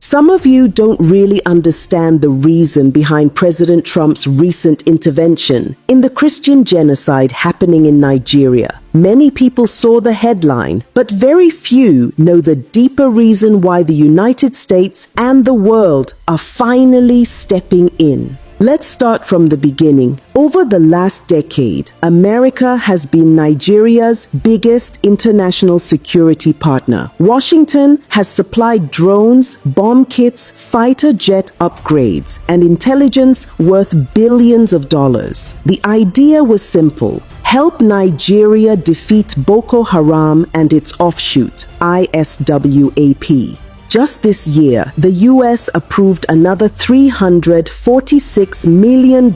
Some of you don't really understand the reason behind President Trump's recent intervention in the Christian genocide happening in Nigeria. Many people saw the headline, but very few know the deeper reason why the United States and the world are finally stepping in. Let's start from the beginning. Over the last decade, America has been Nigeria's biggest international security partner. Washington has supplied drones, bomb kits, fighter jet upgrades, and intelligence worth billions of dollars. The idea was simple: help Nigeria defeat Boko Haram and its offshoot, ISWAP. Just this year, the US approved another $346 million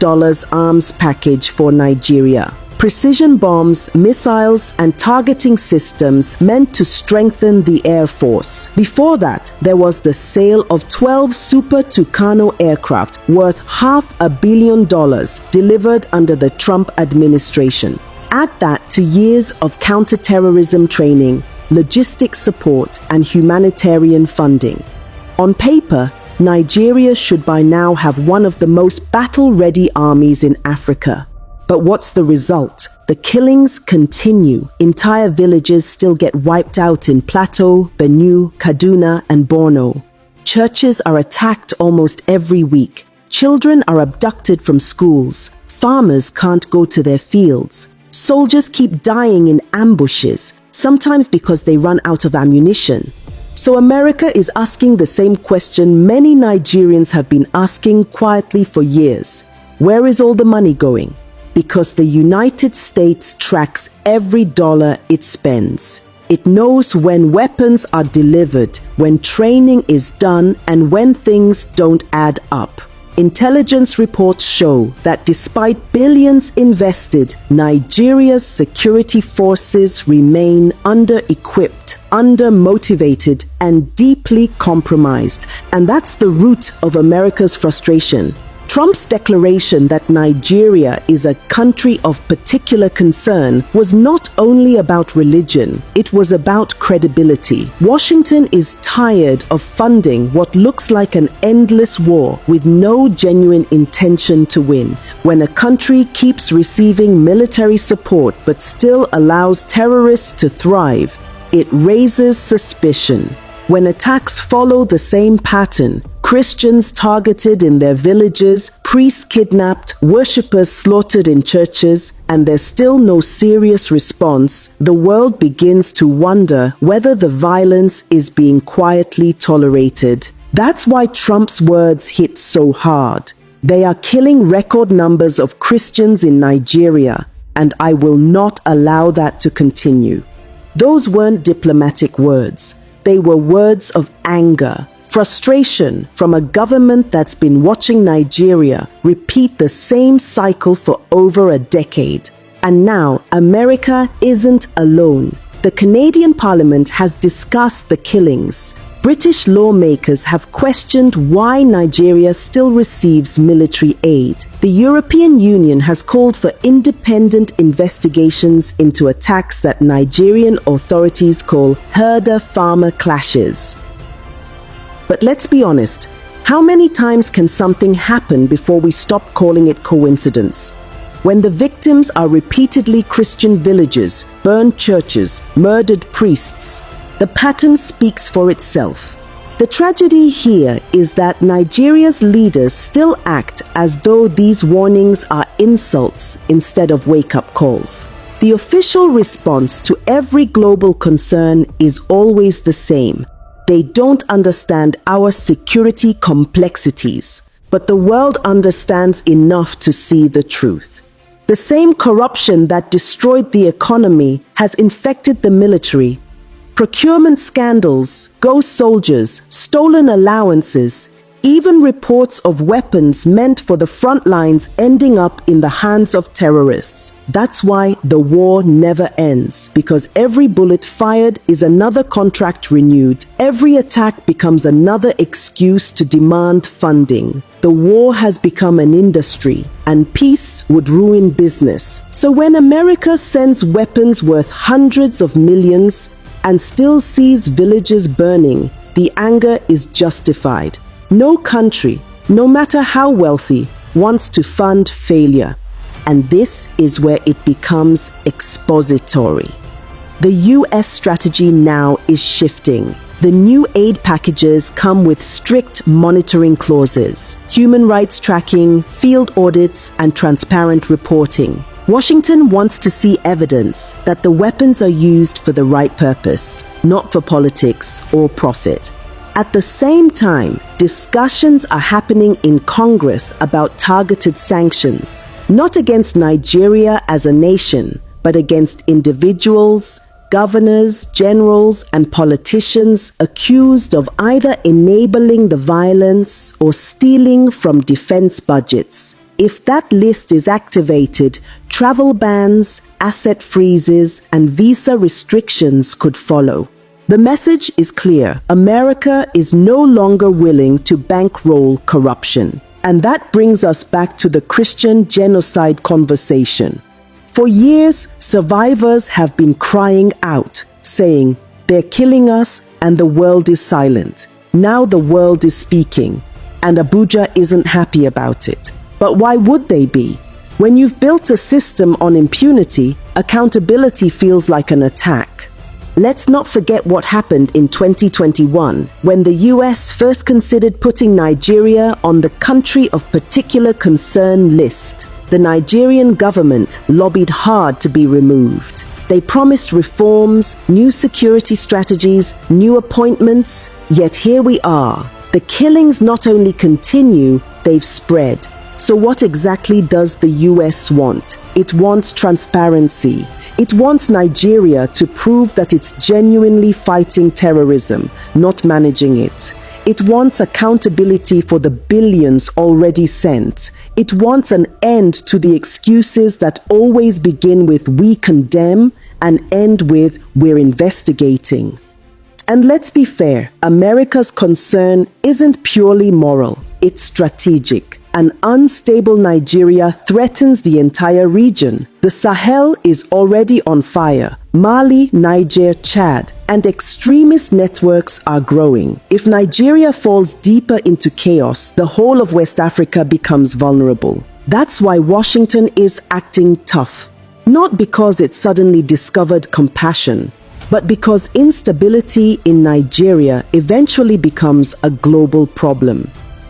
arms package for Nigeria. Precision bombs, missiles, and targeting systems meant to strengthen the Air Force. Before that, there was the sale of 12 Super Tucano aircraft worth $500 million delivered under the Trump administration. Add that to years of counterterrorism training, logistics support, and humanitarian funding. On paper, Nigeria should by now have one of the most battle-ready armies in Africa. But what's the result? The killings continue. Entire villages still get wiped out in Plateau, Benue, Kaduna, and Borno. Churches are attacked almost every week. Children are abducted from schools. Farmers can't go to their fields. Soldiers keep dying in ambushes, sometimes because they run out of ammunition. So America is asking the same question many Nigerians have been asking quietly for years. Where is all the money going? Because the United States tracks every dollar it spends. It knows when weapons are delivered, when training is done, and when things don't add up. Intelligence reports show that despite billions invested, Nigeria's security forces remain under-equipped, under-motivated, and deeply compromised. And that's the root of America's frustration. Trump's declaration that Nigeria is a country of particular concern was not only about religion, it was about credibility. Washington is tired of funding what looks like an endless war with no genuine intention to win. When a country keeps receiving military support but still allows terrorists to thrive, it raises suspicion. When attacks follow the same pattern, Christians targeted in their villages, priests kidnapped, worshippers slaughtered in churches, and there's still no serious response, the world begins to wonder whether the violence is being quietly tolerated. That's why Trump's words hit so hard. They are killing record numbers of Christians in Nigeria, and I will not allow that to continue. Those weren't diplomatic words. They were words of anger, frustration from a government that's been watching Nigeria repeat the same cycle for over a decade. And now, America isn't alone. The Canadian Parliament has discussed the killings. British lawmakers have questioned why Nigeria still receives military aid. The European Union has called for independent investigations into attacks that Nigerian authorities call herder-farmer clashes. But let's be honest, how many times can something happen before we stop calling it coincidence? When the victims are repeatedly Christian villages, burned churches, murdered priests, the pattern speaks for itself. The tragedy here is that Nigeria's leaders still act as though these warnings are insults instead of wake-up calls. The official response to every global concern is always the same. They don't understand our security complexities, but the world understands enough to see the truth. The same corruption that destroyed the economy has infected the military. Procurement scandals, ghost soldiers, stolen allowances, even reports of weapons meant for the front lines ending up in the hands of terrorists. That's why the war never ends, because every bullet fired is another contract renewed. Every attack becomes another excuse to demand funding. The war has become an industry, and peace would ruin business. So when America sends weapons worth hundreds of millions and still sees villages burning, The anger is justified. No country, no matter how wealthy, wants to fund failure. And this is where it becomes expository. The US strategy now is shifting. The new aid packages come with strict monitoring clauses, human rights tracking, field audits, and transparent reporting. Washington wants to see evidence that the weapons are used for the right purpose, not for politics or profit. At the same time, discussions are happening in Congress about targeted sanctions, not against Nigeria as a nation, but against individuals, governors, generals, and politicians accused of either enabling the violence or stealing from defense budgets. If that list is activated, travel bans, asset freezes, and visa restrictions could follow. The message is clear. America is no longer willing to bankroll corruption. And that brings us back to the Christian genocide conversation. For years, survivors have been crying out, saying, "They're killing us and the world is silent." Now the world is speaking, and Abuja isn't happy about it. But why would they be? When you've built a system on impunity, accountability feels like an attack. Let's not forget what happened in 2021 when the US first considered putting Nigeria on the country of particular concern list. The Nigerian government lobbied hard to be removed. They promised reforms, new security strategies, new appointments, yet here we are. The killings not only continue, they've spread. So what exactly does the US want? It wants transparency. It wants Nigeria to prove that it's genuinely fighting terrorism, not managing it. It wants accountability for the billions already sent. It wants an end to the excuses that always begin with "we condemn" and end with "we're investigating." And let's be fair, America's concern isn't purely moral, it's strategic. An unstable Nigeria threatens the entire region. The Sahel is already on fire. Mali, Niger, Chad, and extremist networks are growing. If Nigeria falls deeper into chaos, the whole of West Africa becomes vulnerable. That's why Washington is acting tough. Not because it suddenly discovered compassion, but because instability in Nigeria eventually becomes a global problem.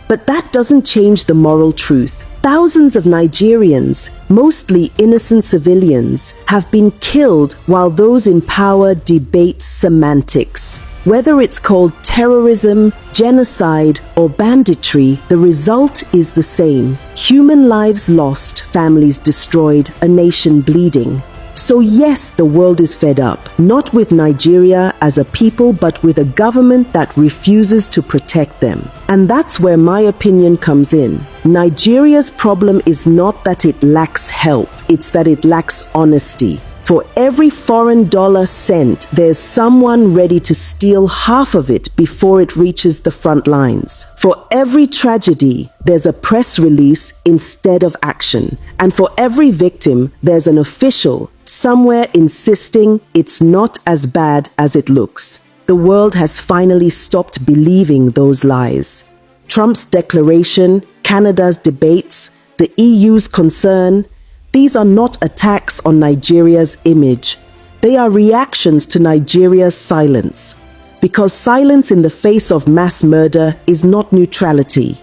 But that doesn't change the moral truth. Thousands of Nigerians, mostly innocent civilians, have been killed while those in power debate semantics. Whether it's called terrorism, genocide, or banditry, the result is the same. Human lives lost, families destroyed, a nation bleeding. So yes, the world is fed up, not with Nigeria as a people, but with a government that refuses to protect them. And that's where my opinion comes in. Nigeria's problem is not that it lacks help, it's that it lacks honesty. For every foreign dollar sent, there's someone ready to steal half of it before it reaches the front lines. For every tragedy, there's a press release instead of action. And for every victim, there's an official somewhere insisting it's not as bad as it looks. The world has finally stopped believing those lies. Trump's declaration, Canada's debates, the EU's concern, these are not attacks on Nigeria's image. They are reactions to Nigeria's silence. Because silence in the face of mass murder is not neutrality,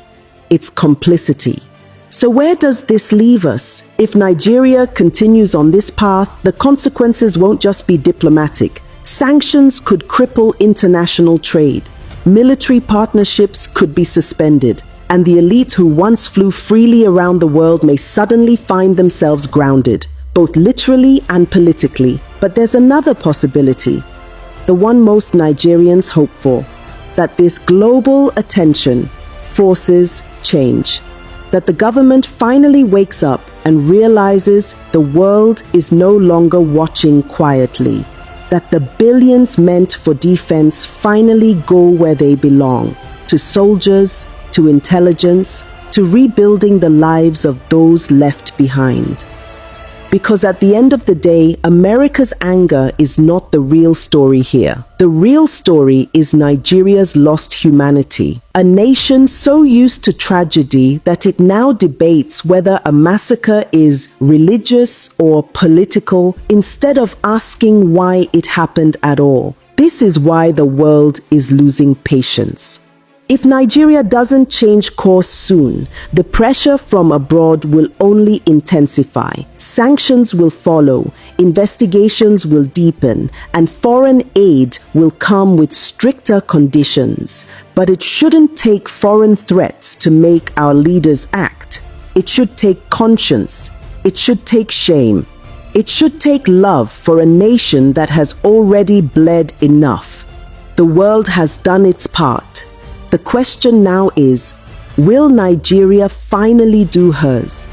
it's complicity. So where does this leave us? If Nigeria continues on this path, the consequences won't just be diplomatic. Sanctions could cripple international trade. Military partnerships could be suspended. And the elite who once flew freely around the world may suddenly find themselves grounded, both literally and politically. But there's another possibility, the one most Nigerians hope for, that this global attention forces change. That the government finally wakes up and realizes the world is no longer watching quietly. That the billions meant for defense finally go where they belong, to soldiers, to intelligence, to rebuilding the lives of those left behind. Because at the end of the day, America's anger is not the real story here. The real story is Nigeria's lost humanity, a nation so used to tragedy that it now debates whether a massacre is religious or political instead of asking why it happened at all. This is why the world is losing patience. If Nigeria doesn't change course soon, the pressure from abroad will only intensify. Sanctions will follow, investigations will deepen, and foreign aid will come with stricter conditions. But it shouldn't take foreign threats to make our leaders act. It should take conscience. It should take shame. It should take love for a nation that has already bled enough. The world has done its part. The question now is, will Nigeria finally do hers?